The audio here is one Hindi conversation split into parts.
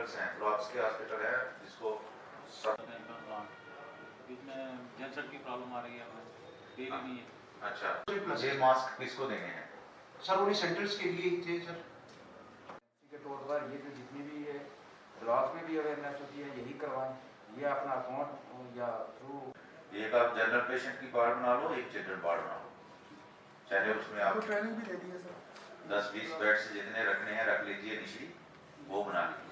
हॉस्पिटल्स हैं, फ्लॉप्स के हॉस्पिटल है जिसको बीच में कैंसर की प्रॉब्लम आ रही है, हमें दे ही नहीं है। अच्छा, ये मास्क किसको देने हैं? सर उन्हीं सेंटर्स के लिए ही थे सर। इसी के तौर पर ये जो जितनी भी है ब्लॉक में भी अवेयरनेस होती है यही करवाएं, ये अपना अकाउंट या थ्रू एक आप जनरल पेशेंट की वार्ड बना लो, एक चिल्ड्रन वार्ड बना लो, चाहे उसमें आप ट्रेनिंग भी दे दी है सर। 10-20 बेड्स जितने रखने हैं रख लीजिए, निचली वो बना लीजिए।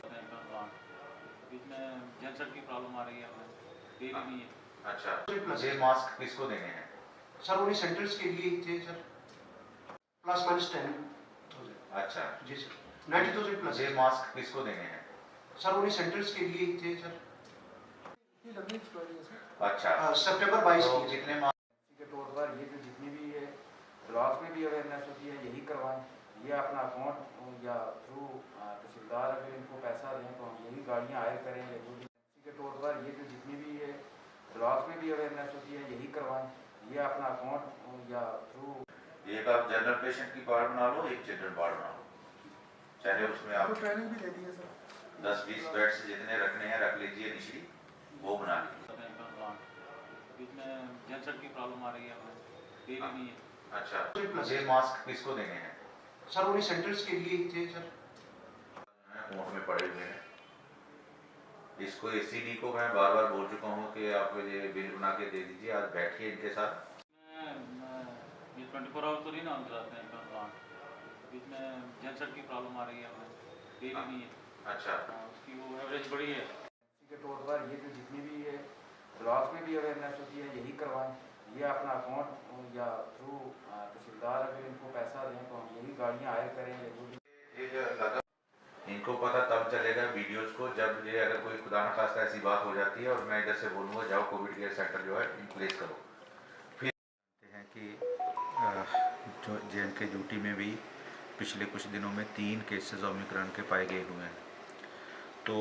बीच में कैंसर की प्रॉब्लम आ रही है, हमें दे ही नहीं है। अच्छा, ये मास्क किसको देने हैं? सर उन्हीं सेंटर्स के लिए ही थे सर। Plus minus 10,000। अच्छा जी सर, 90,000 प्लस। ये मास्क किसको देने हैं? सर उन्हीं सेंटर्स के लिए ही थे सर। अच्छा, सितंबर 22 तो की कितने इसी के तौर पर ये जो जितनी भी है ब्लॉक में भी अवेयरनेस होती है यही करवाएं, ये अपना अकाउंट या थ्रू तहसीलदार अगर इनको पैसा दें तो हम यही गाड़ियाँ हायर करेंगे। इसी के तौर पर ये जो जितनी भी है ब्लॉक में भी अवेयरनेस होती है यही करवाएं, ये अपना अकाउंट या थ्रू एक आप जनरल पेशेंट की वार्ड बना लो, एक चिल्ड्रन वार्ड बना लो, चाहे उसमें आप ट्रेनिंग भी दे दी है सर। 10-20 बेड्स जितने रखने हैं रख लीजिए, निचली वो बना लीजिए। बीच में कैंसर की प्रॉब्लम आ रही है, हमें दे ही नहीं है। अच्छा, ये मास्क किसको देने हैं? सर उन्हीं सेंटर्स के लिए ही थे सर। कोर्ट में पड़े हुए हैं, इसको एसीडी को मैं बार बार बोल चुका हूँ कि आप ये बिल बना के दे दीजिए, आज बैठिए इनके साथ। ये 24 आवर तो नहीं ना हम चलाते हैं प्लांट। बीच में कैंसर की प्रॉब्लम आ रही है, हमें दे ही नहीं है। अच्छा, उसकी वो एवरेज बड़ी है। इसी के तौर पर ये जो जितनी भी है ब्लॉक में भी अवेयरनेस होती है यही करवाएं, ये अपना अकाउंट या थ्रू तहसीलदार अगर इनको पैसा दें तो हम यही गाड़ियाँ हायर करेंगे। ये जो लगा इनको पता तब चलेगा वीडियोस को जब ये अगर कोई खुदा न खास्ता ऐसी बात हो जाती है और मैं इधर से बोलूँगा जाओ कोविड केयर सेंटर जो है इन प्लेस करो। फिर हैं कि जो JNK ड्यूटी में भी पिछले कुछ दिनों में 3 केसेस ओमिक्रॉन के पाए गए हुए हैं। तो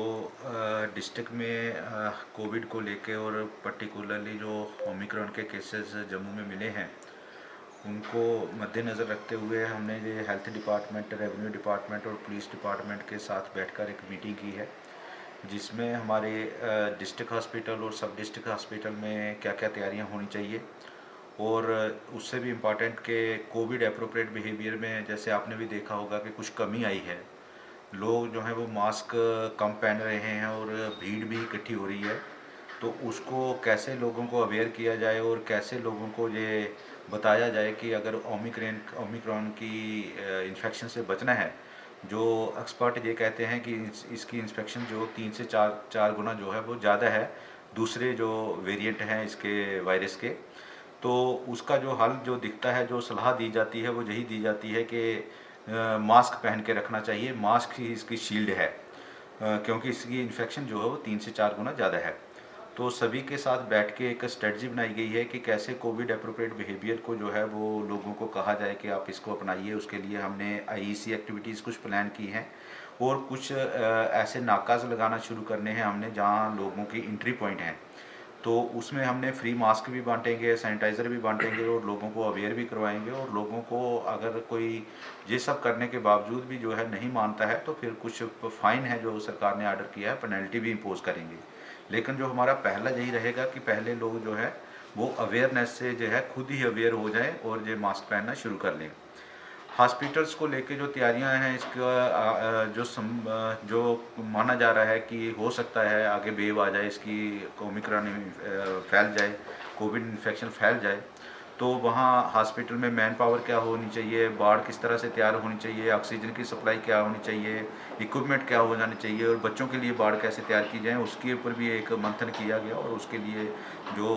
डिस्ट्रिक्ट में कोविड को लेके और पर्टिकुलरली जो ओमिक्रॉन के केसेस जम्मू में मिले हैं उनको मद्देनज़र रखते हुए हमने ये हेल्थ डिपार्टमेंट, रेवेन्यू डिपार्टमेंट और पुलिस डिपार्टमेंट के साथ बैठकर एक मीटिंग की है, जिसमें हमारे डिस्ट्रिक्ट हॉस्पिटल और सब डिस्ट्रिक्ट हॉस्पिटल में क्या क्या तैयारियां होनी चाहिए और उससे भी इम्पॉर्टेंट कि कोविड एप्रोप्रिएट बिहेवियर में जैसे आपने भी देखा होगा कि कुछ कमी आई है, लोग जो हैं वो मास्क कम पहन रहे हैं और भीड़ भी इकट्ठी हो रही है। तो उसको कैसे लोगों को अवेयर किया जाए और कैसे लोगों को ये बताया जाए कि अगर ओमिक्रॉन की इन्फेक्शन से बचना है, जो एक्सपर्ट ये कहते हैं कि इसकी इन्फेक्शन जो 3 से 4 गुना जो है वो ज़्यादा है दूसरे जो वेरिएंट हैं इसके वायरस के। तो उसका जो हल जो दिखता है, जो सलाह दी जाती है वो यही दी जाती है कि मास्क पहन के रखना चाहिए, मास्क ही इसकी शील्ड है, क्योंकि इसकी इन्फेक्शन जो है वो 3 से 4 गुना ज़्यादा है। तो सभी के साथ बैठ के एक स्ट्रेटजी बनाई गई है कि कैसे कोविड एप्रोप्रिएट बिहेवियर को जो है वो लोगों को कहा जाए कि आप इसको अपनाइए। उसके लिए हमने IEC एक्टिविटीज़ कुछ प्लान की हैं और कुछ ऐसे नाकाज़ लगाना शुरू करने हैं हमने जहां लोगों की एंट्री पॉइंट हैं। तो उसमें हमने फ्री मास्क भी बांटेंगे, सैनिटाइज़र भी बांटेंगे और लोगों को अवेयर भी करवाएंगे। और लोगों को अगर कोई ये सब करने के बावजूद भी जो है नहीं मानता है तो फिर कुछ फ़ाइन है जो सरकार ने ऑर्डर किया है, पेनल्टी भी इम्पोज करेंगे। लेकिन जो हमारा पहला यही रहेगा कि पहले लोग जो है वो अवेयरनेस से जो है खुद ही अवेयर हो जाएं और ये मास्क पहनना शुरू कर लें। हॉस्पिटल्स को लेके जो तैयारियां हैं इसका जो माना जा रहा है कि हो सकता है आगे वेव आ जाए, इसकी ओमिक्रॉन फैल जाए, कोविड इन्फेक्शन फैल जाए, तो वहाँ हॉस्पिटल में मैन पावर क्या होनी चाहिए, वार्ड किस तरह से तैयार होनी चाहिए, ऑक्सीजन की सप्लाई क्या होनी चाहिए, इक्विपमेंट क्या हो जानी चाहिए और बच्चों के लिए वार्ड कैसे तैयार की जाए, उसके ऊपर भी एक मंथन किया गया। और उसके लिए जो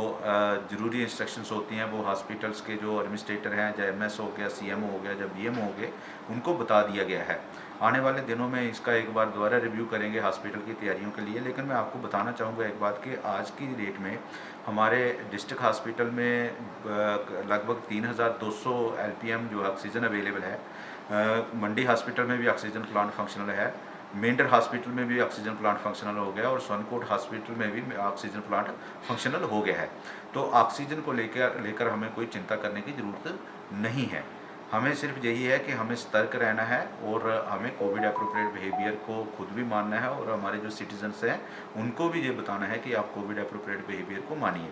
ज़रूरी इंस्ट्रक्शंस होती हैं वो हॉस्पिटल्स के जो एडमिनिस्ट्रेटर हैं, चाहे MS हो गया, CM हो गया, जब BM हो गए, उनको बता दिया गया है। आने वाले दिनों में इसका एक बार दोबारा रिव्यू करेंगे हॉस्पिटल की तैयारियों के लिए। लेकिन मैं आपको बताना चाहूँगा एक बात कि आज की डेट में हमारे डिस्ट्रिक्ट हॉस्पिटल में लगभग 3200 LPM जो ऑक्सीजन अवेलेबल है। मंडी हॉस्पिटल में भी ऑक्सीजन प्लांट फंक्शनल है, मेंढर हॉस्पिटल में भी ऑक्सीजन प्लांट फंक्शनल हो गया और सोनकोट हॉस्पिटल में भी ऑक्सीजन प्लांट फंक्शनल हो गया है। तो ऑक्सीजन को लेकर हमें कोई चिंता करने की ज़रूरत नहीं है। हमें सिर्फ यही है कि हमें सतर्क रहना है और हमें कोविड अप्रोप्रिएट बिहेवियर को खुद भी मानना है और हमारे जो सिटीजन्स हैं उनको भी ये बताना है कि आप कोविड अप्रोप्रिएट बिहेवियर को मानिए।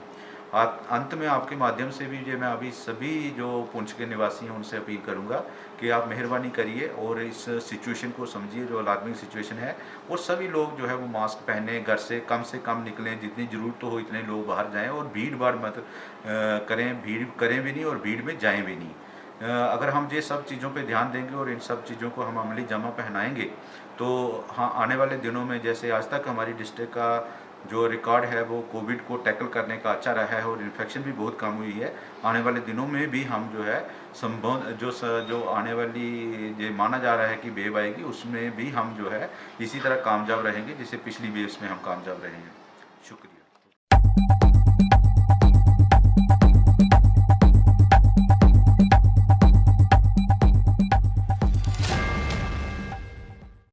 अंत में आपके माध्यम से भी ये मैं अभी सभी जो पुंछ के निवासी हैं उनसे अपील करूंगा कि आप मेहरबानी करिए और इस सिचुएशन को समझिए जो अलार्मिंग सिचुएशन है, और सभी लोग जो है वो मास्क पहने, घर से कम निकलें, जितनी ज़रूरत हो इतने लोग बाहर जाएं और भीड़ भाड़ मत करें, भीड़ करें भी नहीं और भीड़ में जाएं भी नहीं। अगर हम ये सब चीज़ों पे ध्यान देंगे और इन सब चीज़ों को हम अमली जमा पहनाएंगे तो हाँ, आने वाले दिनों में जैसे आज तक हमारी डिस्ट्रिक्ट का जो रिकॉर्ड है वो कोविड को टैकल करने का अच्छा रहा है और इन्फेक्शन भी बहुत कम हुई है। आने वाले दिनों में भी हम जो है जो आने वाली ये माना जा रहा है कि वेव आएगी उसमें भी हम जो है इसी तरह कामयाब रहेंगे जैसे पिछली वेव्स में हम कामयाब रहे हैं। शुक्रिया।